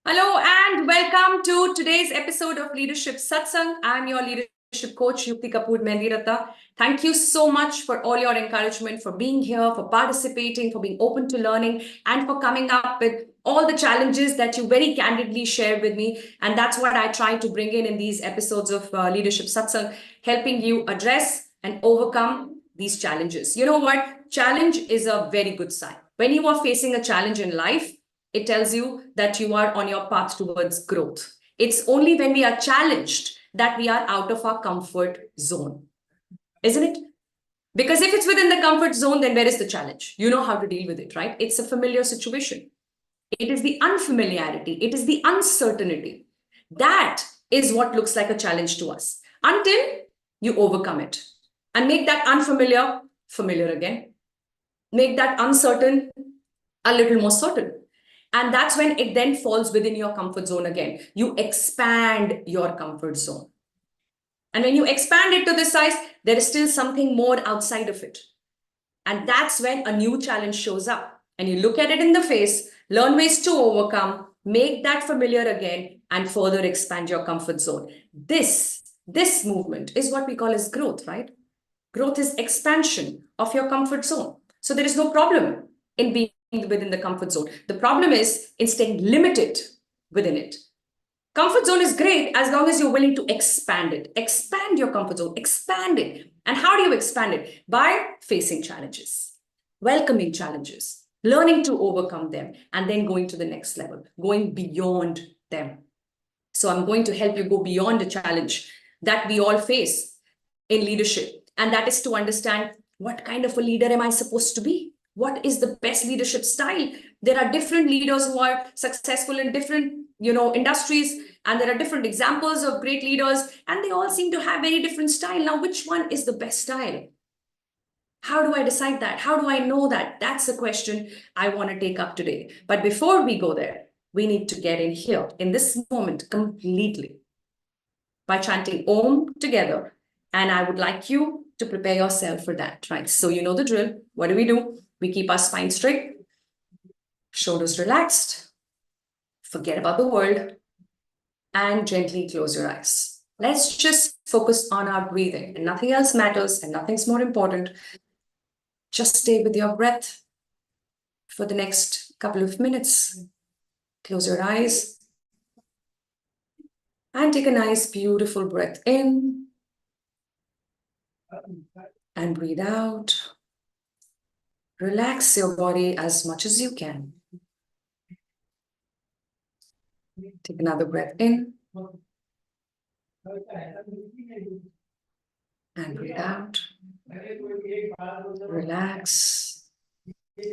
Hello and welcome to today's episode of Leadership Satsang. I'm your leadership coach, Yukti Kapoor Mehndiratta. Thank you so much for all your encouragement, for being here, for participating, for being open to learning, and for coming up with all the challenges that you very candidly shared with me. And that's what I try to bring in these episodes of Leadership Satsang, helping you address and overcome these challenges. You know what? Challenge is a very good sign. When you are facing a challenge in life, it tells you that you are on your path towards growth. It's only when we are challenged that we are out of our comfort zone, isn't it? Because if it's within the comfort zone, then where is the challenge? You know how to deal with it, right? It's a familiar situation. It is the unfamiliarity, it is the uncertainty. That is what looks like a challenge to us until you overcome it and make that unfamiliar familiar again. Make that uncertain a little more certain. And that's when it then falls within your comfort zone again. You expand your comfort zone. And when you expand it to this size, there is still something more outside of it. And that's when a new challenge shows up. And you look at it in the face, learn ways to overcome, make that familiar again, and further expand your comfort zone. This movement is what we call as growth, right? Growth is expansion of your comfort zone. So there is no problem in being within the comfort zone. The problem is in staying limited within it. Comfort zone is great as long as you're willing to expand it. Expand your comfort zone, expand it. And how do you expand it? By facing challenges, welcoming challenges, learning to overcome them, and then going to the next level, going beyond them. So I'm going to help you go beyond the challenge that we all face in leadership. And that is to understand, what kind of a leader am I supposed to be? What is the best leadership style? There are different leaders who are successful in different industries, and there are different examples of great leaders, and they all seem to have very different style. Now, which one is the best style? How do I decide that? How do I know that? That's the question I want to take up today. But before we go there, we need to get in here, in this moment, completely by chanting Om together. And I would like you to prepare yourself for that, right? So you know the drill. What do? We keep our spine straight, shoulders relaxed, forget about the world, and gently close your eyes. Let's just focus on our breathing, and nothing else matters, and nothing's more important. Just stay with your breath for the next couple of minutes. Close your eyes and take a nice, beautiful breath in and breathe out. Relax your body as much as you can. Take another breath in and breathe out. Relax.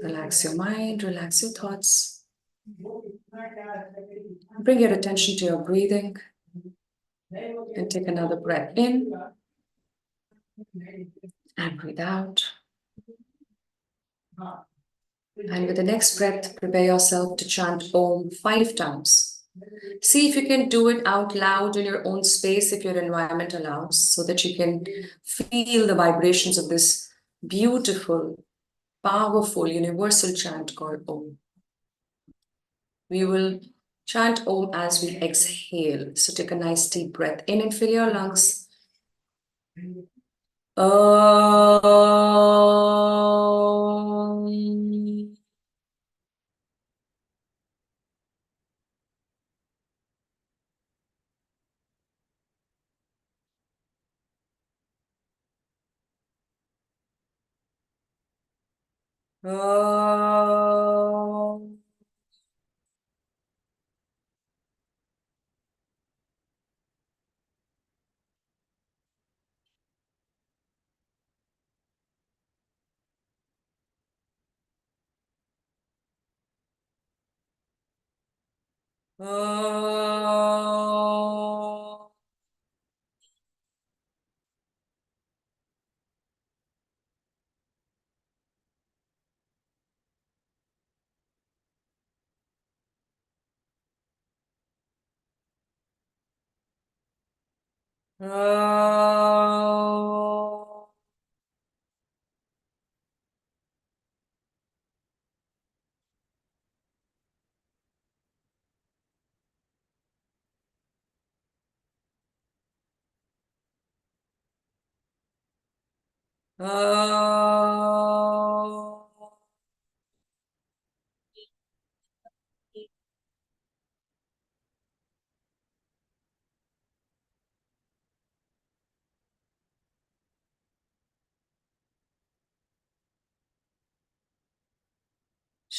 Relax your mind, relax your thoughts. Bring your attention to your breathing and take another breath in and breathe out. And with the next breath, prepare yourself to chant Om 5 times. See if you can do it out loud in your own space if your environment allows, so that you can feel the vibrations of this beautiful, powerful, universal chant called Om. We will chant Om as we exhale. So take a nice deep breath in and fill your lungs. Om. Om. Om. Om.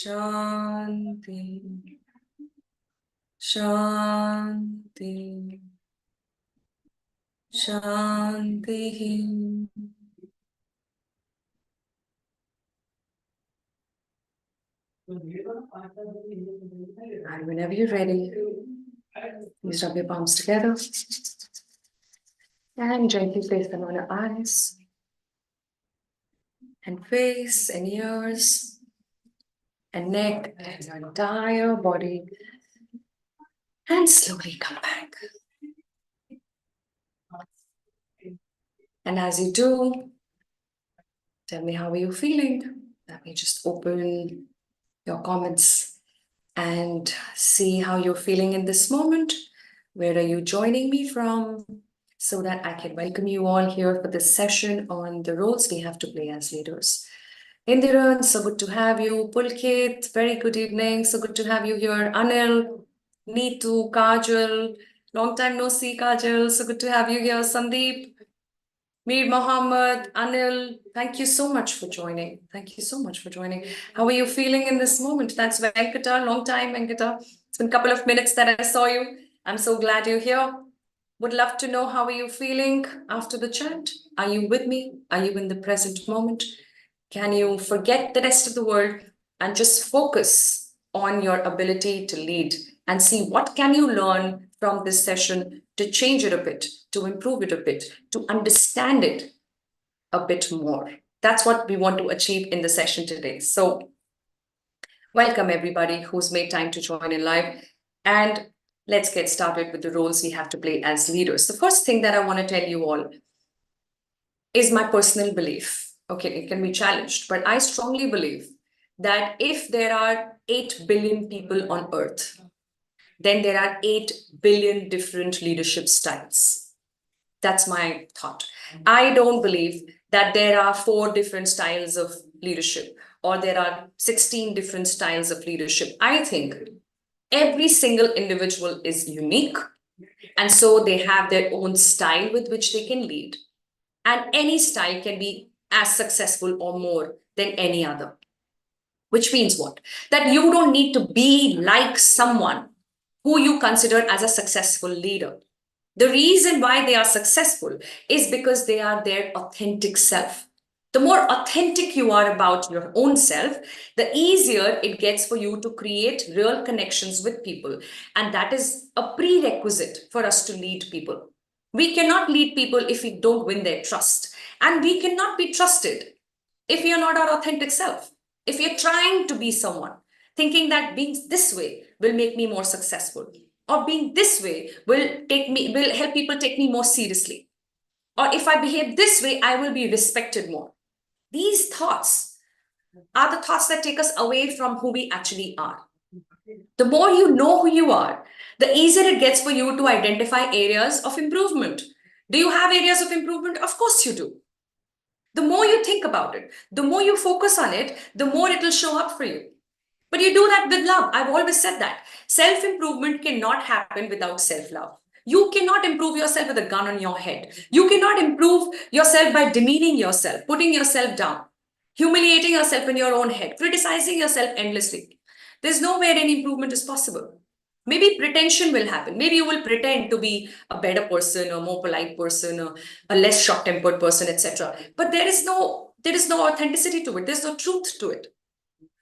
Shanti, Shanti, Shanti. And whenever you're ready, please rub your palms together and gently place them on your eyes and face and ears and neck and your entire body, and slowly come back. And as you do, tell me, how are you feeling? Let me just open your comments and see how you're feeling in this moment. Where are you joining me from? So that I can welcome you all here for this session on the roles we have to play as leaders. Indiran, so good to have you. Pulkit, very good evening. So good to have you here. Anil, Neetu, Kajal, long time no see, Kajal. So good to have you here. Sandeep, Mir Mohammed, Anil, thank you so much for joining. Thank you so much for joining. How are you feeling in this moment? That's Venkata, long time, Venkata. It's been a couple of minutes that I saw you. I'm so glad you're here. Would love to know, how are you feeling after the chat? Are you with me? Are you in the present moment? Can you forget the rest of the world and just focus on your ability to lead and see what can you learn from this session to change it a bit, to improve it a bit, to understand it a bit more. That's what we want to achieve in the session today. So welcome everybody who's made time to join in live, and let's get started with the roles we have to play as leaders. The first thing that I want to tell you all is my personal belief. Okay, it can be challenged, but I strongly believe that if there are 8 billion people on earth, then there are 8 billion different leadership styles. That's my thought. I don't believe that there are 4 different styles of leadership or there are 16 different styles of leadership. I think every single individual is unique, and so they have their own style with which they can lead. And any style can be as successful or more than any other. Which means what? That you don't need to be like someone who you consider as a successful leader. The reason why they are successful is because they are their authentic self. The more authentic you are about your own self, the easier it gets for you to create real connections with people. And that is a prerequisite for us to lead people. We cannot lead people if we don't win their trust. And we cannot be trusted if we are not our authentic self. If you're trying to be someone, thinking that being this way will make me more successful, or being this way will help people take me more seriously, or if I behave this way, I will be respected more. These thoughts are the thoughts that take us away from who we actually are. The more you know who you are, the easier it gets for you to identify areas of improvement. Do you have areas of improvement? Of course you do. The more you think about it, the more you focus on it, the more it will show up for you. But you do that with love. I've always said that. Self-improvement cannot happen without self-love. You cannot improve yourself with a gun on your head. You cannot improve yourself by demeaning yourself, putting yourself down, humiliating yourself in your own head, criticizing yourself endlessly. There's nowhere any improvement is possible. Maybe pretension will happen. Maybe you will pretend to be a better person, a more polite person, or a less short-tempered person, etc. But there is no authenticity to it. There's no truth to it.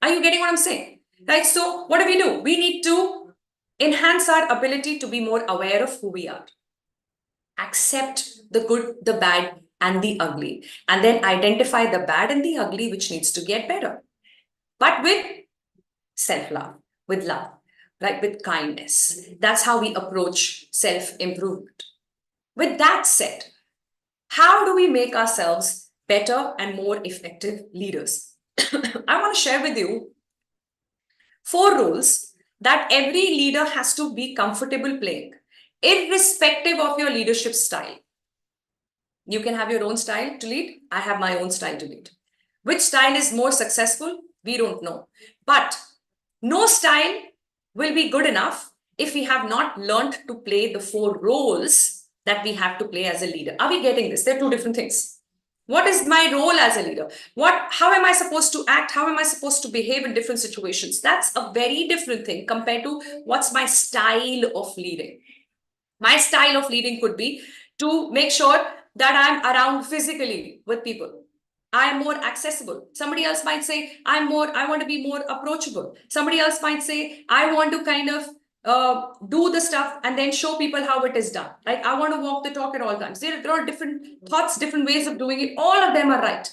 Are you getting what I'm saying? Right? So what do? We need to enhance our ability to be more aware of who we are. Accept the good, the bad, and the ugly. And then identify the bad and the ugly, which needs to get better. But with self-love, with love, right? With kindness. That's how we approach self-improvement. With that said, how do we make ourselves better and more effective leaders? I want to share with you 4 roles that every leader has to be comfortable playing, irrespective of your leadership style. You can have your own style to lead. I have my own style to lead. Which style is more successful? We don't know. But no style will be good enough if we have not learned to play the 4 roles that we have to play as a leader. Are we getting this? They're 2 different things. What is my role as a leader? How am I supposed to act? How am I supposed to behave in different situations? That's a very different thing compared to what's my style of leading. My style of leading could be to make sure that I'm around physically with people. I'm more accessible. Somebody else might say, I want to be more approachable. Somebody else might say, I want to kind of do the stuff and then show people how it is done. Like, I want to walk the talk at all times. There are different thoughts, different ways of doing it. All of them are right.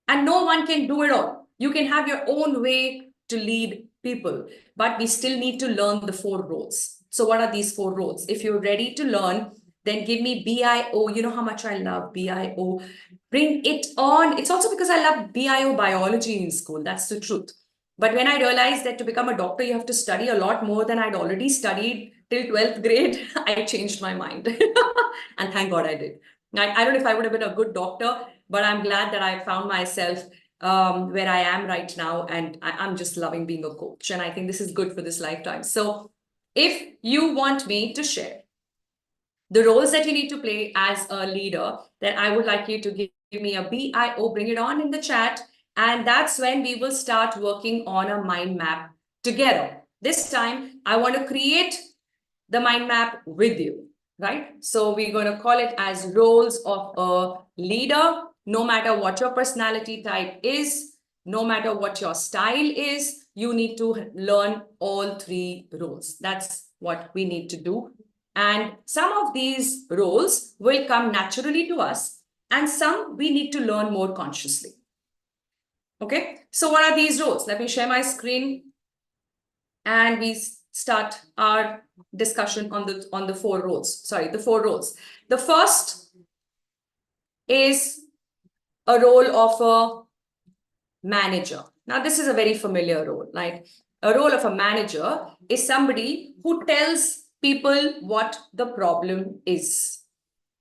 And no one can do it all. You can have your own way to lead people, but we still need to learn the 4 roles. So what are these 4 roles? If you're ready to learn, then give me BIO. You know how much I love BIO. Bring it on. It's also because I love BIO biology in school. That's the truth. But when I realized that to become a doctor, you have to study a lot more than I'd already studied till 12th grade, I changed my mind. And thank God I did. I don't know if I would have been a good doctor, but I'm glad that I found myself where I am right now. And I'm just loving being a coach. And I think this is good for this lifetime. So if you want me to share the roles that you need to play as a leader, then I would like you to give me a BIO, bring it on in the chat. And that's when we will start working on a mind map together. This time, I want to create the mind map with you, right? So we're going to call it as roles of a leader, no matter what your personality type is, no matter what your style is, you need to learn all 3 roles. That's what we need to do. And some of these roles will come naturally to us, and some we need to learn more consciously. Okay, so what are these roles? Let me share my screen and we start our discussion on the 4 roles. Sorry, the 4 roles. The first is a role of a manager. Now, this is a very familiar role. Like, a role of a manager is somebody who tells people what the problem is.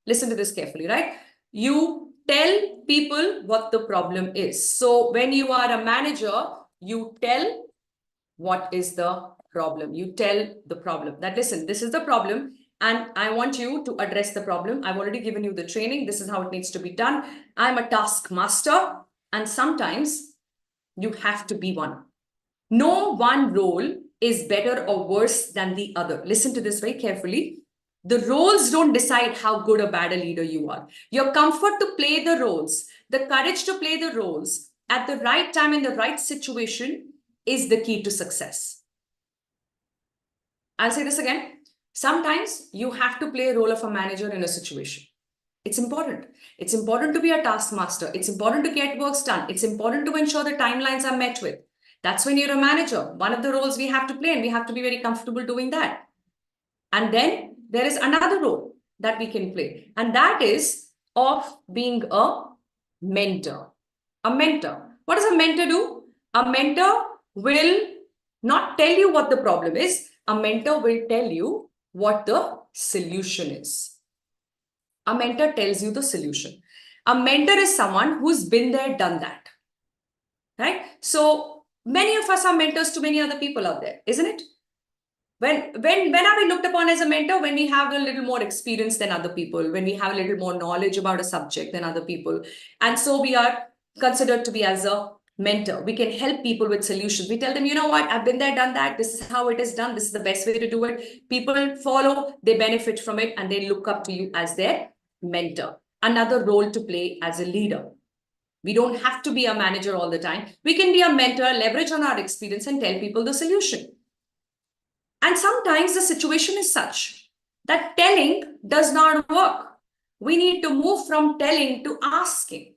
Listen to this carefully, right? You tell people what the problem is. So when you are a manager, you tell what is the problem. You tell the problem that, listen, this is the problem and I want you to address the problem. I've already given you the training. This is how it needs to be done. I'm a taskmaster, and sometimes you have to be one. No one role is better or worse than the other. Listen to this very carefully. The roles don't decide how good or bad a leader you are. Your comfort to play the roles, the courage to play the roles at the right time in the right situation is the key to success. I'll say this again. Sometimes you have to play a role of a manager in a situation. It's important. It's important to be a taskmaster. It's important to get work done. It's important to ensure the timelines are met with. That's when you're a manager. One of the roles we have to play, and we have to be very comfortable doing that. And then there is another role that we can play, and that is of being a mentor. A mentor. What does a mentor do? A mentor will not tell you what the problem is. A mentor will tell you what the solution is. A mentor tells you the solution. A mentor is someone who's been there, done that. Right? So many of us are mentors to many other people out there, isn't it? When are we looked upon as a mentor? When we have a little more experience than other people, when we have a little more knowledge about a subject than other people. And so we are considered to be as a mentor. We can help people with solutions. We tell them, you know what, I've been there, done that. This is how it is done. This is the best way to do it. People follow, they benefit from it, and they look up to you as their mentor. Another role to play as a leader. We don't have to be a manager all the time. We can be a mentor, leverage on our experience, and tell people the solution. And sometimes the situation is such that telling does not work. We need to move from telling to asking.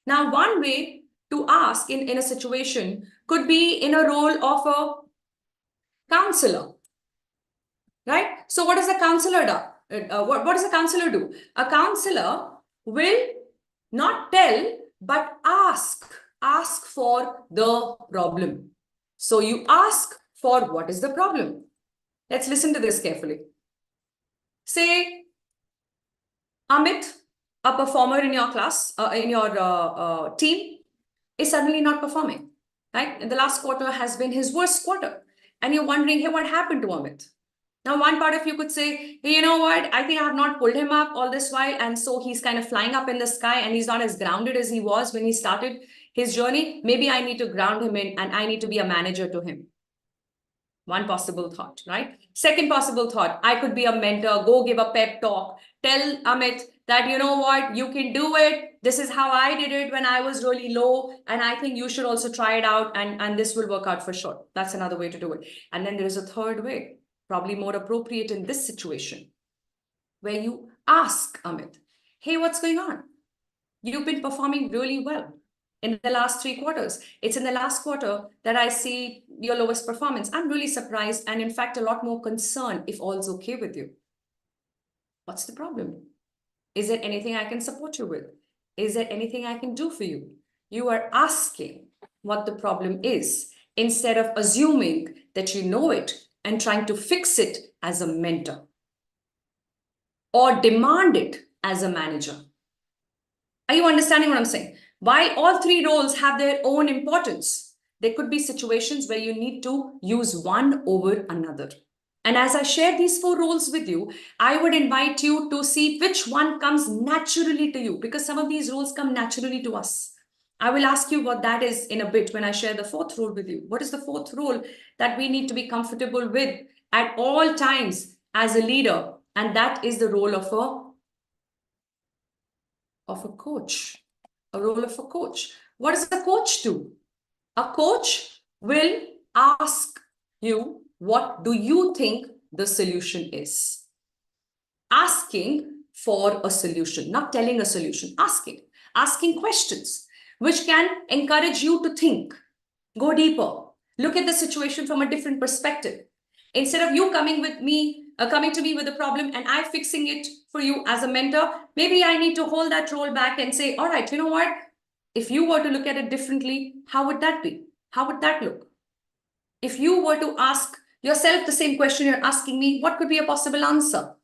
Now, one way to ask in a situation could be in a role of a counselor, right? So what does a counselor do? What does a counselor do? A counselor will not tell, but ask for the problem. So you ask for what is the problem. Let's listen to this carefully. Say, Amit, a performer in your class, in your team, is suddenly not performing, right? And the last quarter has been his worst quarter. And you're wondering, hey, what happened to Amit? Now, one part of you could say, hey, you know what? I think I have not pulled him up all this while. And so he's kind of flying up in the sky and he's not as grounded as he was when he started his journey. Maybe I need to ground him in and I need to be a manager to him. One possible thought, right? Second possible thought, I could be a mentor, go give a pep talk, tell Amit that, you know what, you can do it. This is how I did it when I was really low. And I think you should also try it out and this will work out for sure. That's another way to do it. And then there is a third way, probably more appropriate in this situation, where you ask Amit, hey, what's going on? You've been performing really well in the last 3 quarters. It's in the last quarter that I see your lowest performance. I'm really surprised and in fact, a lot more concerned if all's okay with you. What's the problem? Is there anything I can support you with? Is there anything I can do for you? You are asking what the problem is instead of assuming that you know it and trying to fix it as a mentor or demand it as a manager. Are you understanding what I'm saying? While all 3 roles have their own importance, there could be situations where you need to use one over another. And as I share these 4 roles with you, I would invite you to see which one comes naturally to you, because some of these roles come naturally to us. I will ask you what that is in a bit when I share the 4th role with you. What is the 4th role that we need to be comfortable with at all times as a leader? And that is the role of a coach. A role of a coach. What does a coach do? A coach will ask you, what do you think the solution is? Asking for a solution, not telling a solution, asking questions, which can encourage you to think, go deeper, look at the situation from a different perspective. Instead of you coming to me with a problem and I fixing it for you as a mentor, maybe I need to hold that role back and say, all right, you know what? If you were to look at it differently, how would that be? How would that look? If you were to ask yourself the same question you're asking me, what could be a possible answer?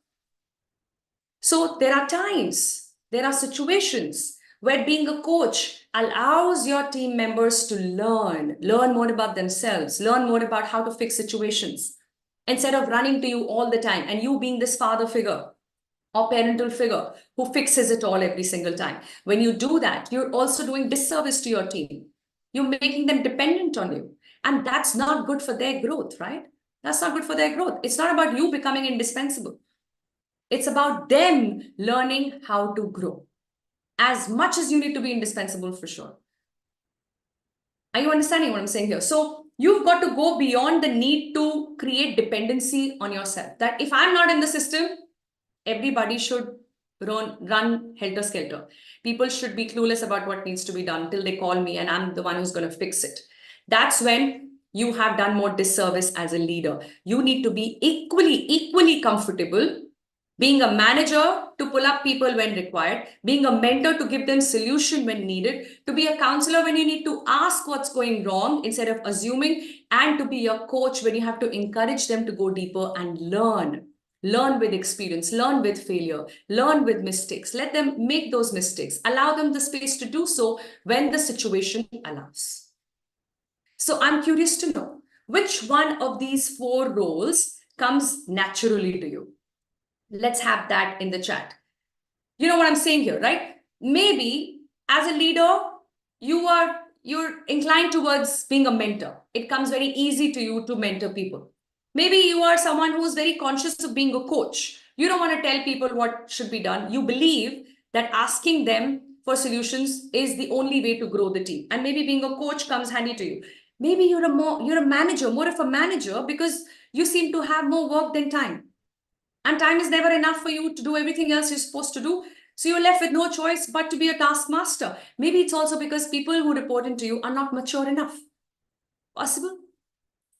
So there are times, there are situations where being a coach allows your team members to learn more about themselves, learn more about how to fix situations, instead of running to you all the time and you being this father figure or parental figure who fixes it all every single time. When you do that, you're also doing disservice to your team. You're making them dependent on you. And that's not good for their growth, right? That's not good for their growth. It's not about you becoming indispensable. It's about them learning how to grow. As much as you need to be indispensable for sure. Are you understanding what I'm saying here? So you've got to go beyond the need to create dependency on yourself. That if I'm not in the system, everybody should run helter-skelter. People should be clueless about what needs to be done till they call me and I'm the one who's going to fix it. That's when you have done more disservice as a leader. You need to be equally comfortable being a manager to pull up people when required, being a mentor to give them solution when needed, to be a counselor when you need to ask what's going wrong instead of assuming, and to be a coach when you have to encourage them to go deeper and learn. Learn with experience, learn with failure, learn with mistakes. Let them make those mistakes. Allow them the space to do so when the situation allows. So I'm curious to know, which one of these 4 roles comes naturally to you? Let's have that in the chat. You know what I'm saying here, right? Maybe as a leader, you're inclined towards being a mentor. It comes very easy to you to mentor people. Maybe you are someone who's very conscious of being a coach. You don't want to tell people what should be done. You believe that asking them for solutions is the only way to grow the team. And maybe being a coach comes handy to you. Maybe you're a manager, more of a manager, because you seem to have more work than time. And time is never enough for you to do everything else you're supposed to do. So you're left with no choice but to be a taskmaster. Maybe it's also because people who report into you are not mature enough. Possible.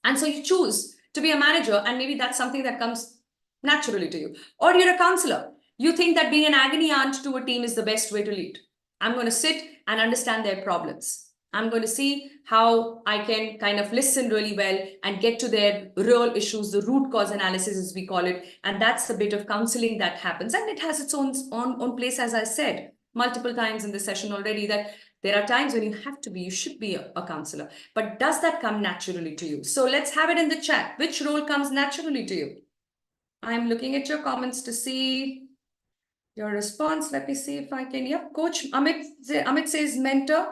And so you choose to be a manager, and maybe that's something that comes naturally to you. Or you're a counselor. You think that being an agony aunt to a team is the best way to lead. I'm going to sit and understand their problems. I'm going to see how I can kind of listen really well and get to their real issues, the root cause analysis as we call it. And that's a bit of counseling that happens. And it has its own place, as I said. multiple times in this session already that there are times when you should be a counselor. But does that come naturally to you? So let's have it in the chat. Which role comes naturally to you? I'm looking at your comments to see your response. Let me see if I can. Yep, coach. Amit says mentor.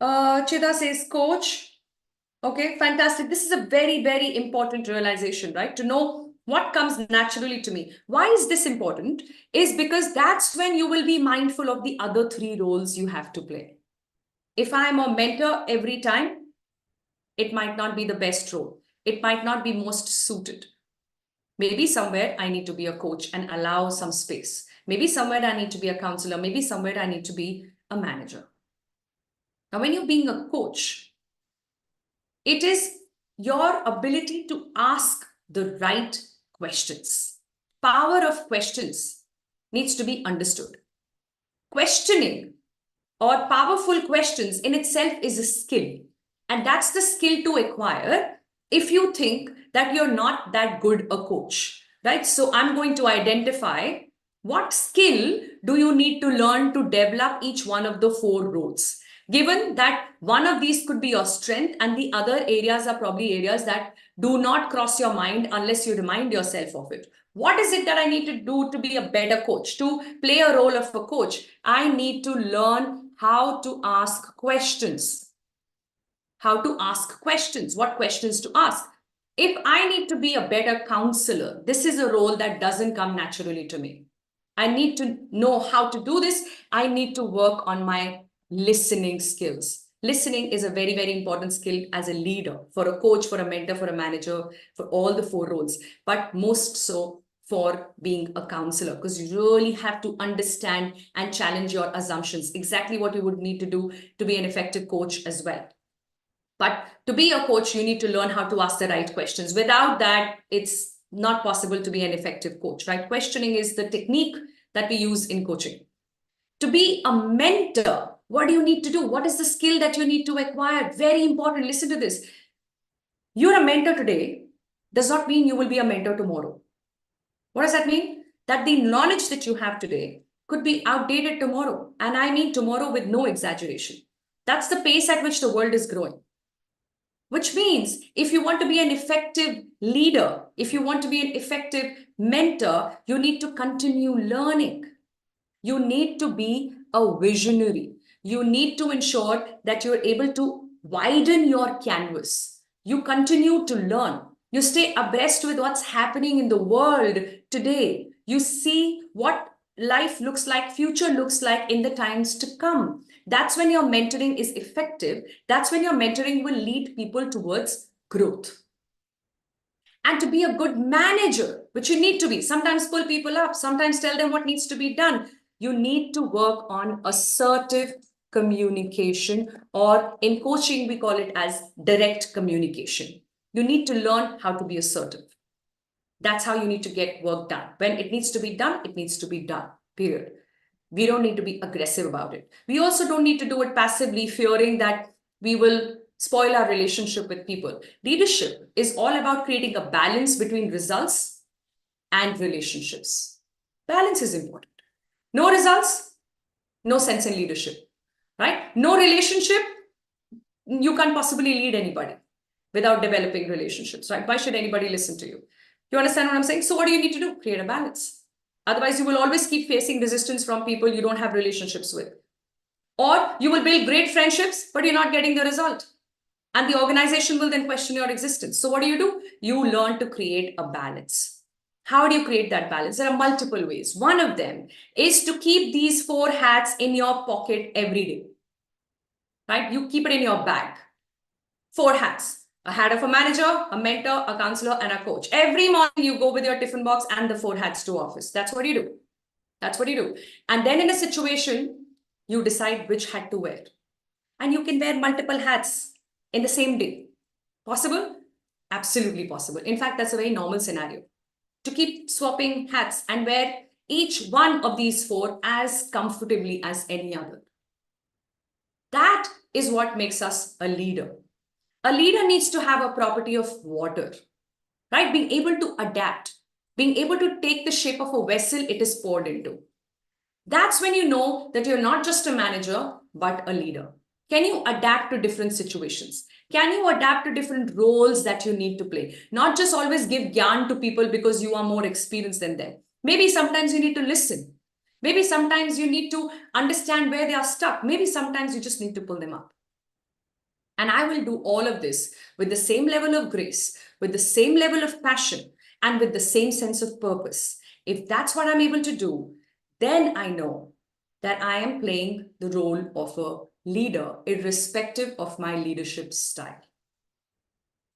Chida says coach. Okay, fantastic. This is a very, very important realization, right? To know what comes naturally to me. Why is this important? Is because that's when you will be mindful of the other three roles you have to play. If I'm a mentor every time, it might not be the best role. It might not be most suited. Maybe somewhere I need to be a coach and allow some space. Maybe somewhere I need to be a counselor. Maybe somewhere I need to be a manager. Now, when you're being a coach, it is your ability to ask the right questions. Power of questions needs to be understood. Questioning or powerful questions in itself is a skill. And that's the skill to acquire if you think that you're not that good a coach, right? So I'm going to identify what skill do you need to learn to develop each one of the four roles. Given that one of these could be your strength and the other areas are probably areas that do not cross your mind unless you remind yourself of it. What is it that I need to do to be a better coach, to play a role of a coach? I need to learn how to ask questions. How to ask questions, what questions to ask. If I need to be a better counselor, this is a role that doesn't come naturally to me. I need to know how to do this. I need to work on my listening skills. Listening is a very, very important skill as a leader, for a coach, for a mentor, for a manager, for all the four roles, but most so for being a counselor, because you really have to understand and challenge your assumptions, exactly what you would need to do to be an effective coach as well. But to be a coach, you need to learn how to ask the right questions. Without that, it's not possible to be an effective coach, right? Questioning is the technique that we use in coaching. To be a mentor, what do you need to do? What is the skill that you need to acquire? Very important. Listen to this. You're a mentor today does not mean you will be a mentor tomorrow. What does that mean? That the knowledge that you have today could be outdated tomorrow. And I mean tomorrow with no exaggeration. That's the pace at which the world is growing. Which means if you want to be an effective leader, if you want to be an effective mentor, you need to continue learning. You need to be a visionary. You need to ensure that you're able to widen your canvas. You continue to learn. You stay abreast with what's happening in the world today. You see what life looks like, future looks like in the times to come. That's when your mentoring is effective. That's when your mentoring will lead people towards growth. And to be a good manager, which you need to be, sometimes pull people up, sometimes tell them what needs to be done. You need to work on assertive communication, or in coaching, we call it as direct communication. You need to learn how to be assertive. That's how you need to get work done. When it needs to be done, it needs to be done, period. We don't need to be aggressive about it. We also don't need to do it passively, fearing that we will spoil our relationship with people. Leadership is all about creating a balance between results and relationships. Balance is important. No results, no sense in leadership, right? No relationship, you can't possibly lead anybody without developing relationships, right? Why should anybody listen to you? You understand what I'm saying? So what do you need to do? Create a balance. Otherwise, you will always keep facing resistance from people you don't have relationships with. Or you will build great friendships, but you're not getting the result. And the organization will then question your existence. So what do? You learn to create a balance. How do you create that balance? There are multiple ways. One of them is to keep these four hats in your pocket every day. Right? You keep it in your bag. Four hats. A hat of a manager, a mentor, a counselor, and a coach. Every morning you go with your tiffin box and the four hats to office. That's what you do. That's what you do. And then in a situation, you decide which hat to wear. And you can wear multiple hats in the same day. Possible? Absolutely possible. In fact, that's a very normal scenario. To keep swapping hats and wear each one of these four as comfortably as any other. That is what makes us a leader. A leader needs to have a property of water, right? Being able to adapt, being able to take the shape of a vessel it is poured into. That's when you know that you're not just a manager, but a leader. Can you adapt to different situations? Can you adapt to different roles that you need to play? Not just always give gyan to people because you are more experienced than them. Maybe sometimes you need to listen. Maybe sometimes you need to understand where they are stuck. Maybe sometimes you just need to pull them up. And I will do all of this with the same level of grace, with the same level of passion, and with the same sense of purpose. If that's what I'm able to do, then I know that I am playing the role of a leader, irrespective of my leadership style.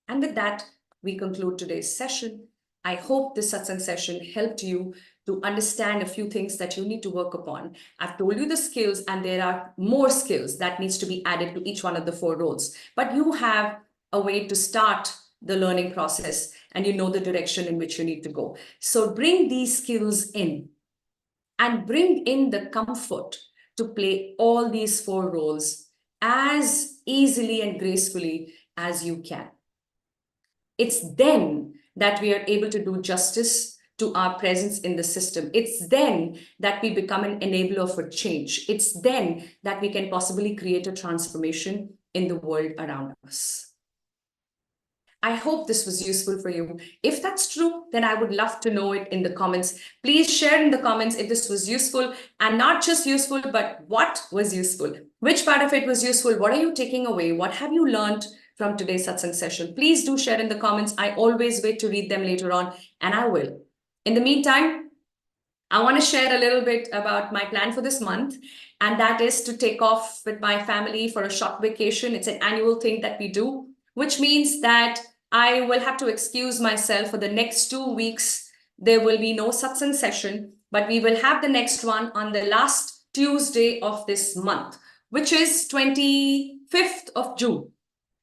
And with that, we conclude today's session. I hope this satsang session helped you to understand a few things that you need to work upon. I've told you the skills, and there are more skills that needs to be added to each one of the 4 roles. But you have a way to start the learning process, and you know the direction in which you need to go. So bring these skills in, and bring in the comfort to play all these 4 roles as easily and gracefully as you can. It's then that we are able to do justice to our presence in the system. It's then that we become an enabler for change. It's then that we can possibly create a transformation in the world around us. I hope this was useful for you. If that's true, then I would love to know it in the comments. Please share in the comments if this was useful, and not just useful, but what was useful. Which part of it was useful? What are you taking away? What have you learned from today's satsang session? Please do share in the comments. I always wait to read them later on, and I will. In the meantime, I want to share a little bit about my plan for this month, and that is to take off with my family for a short vacation. It's an annual thing that we do, which means that I will have to excuse myself for the next 2 weeks. There will be no satsang session, but we will have the next one on the last Tuesday of this month, which is 25th of June.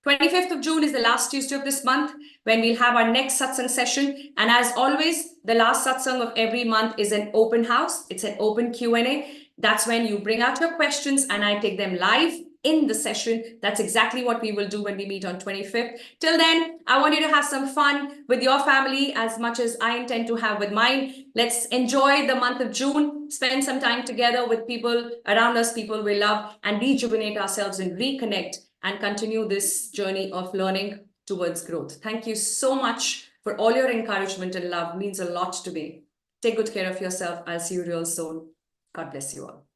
25th of June is the last Tuesday of this month when we'll have our next satsang session. And as always, the last satsang of every month is an open house. It's an open Q&A. That's when you bring out your questions and I take them live in the session. That's exactly what we will do when we meet on 25th. Till then, I want you to have some fun with your family as much as I intend to have with mine. Let's enjoy the month of June, spend some time together with people around us, people we love, and rejuvenate ourselves and reconnect and continue this journey of learning towards growth. Thank you so much for all your encouragement and love. It means a lot to me. Take good care of yourself. I'll see you real soon. God bless you all.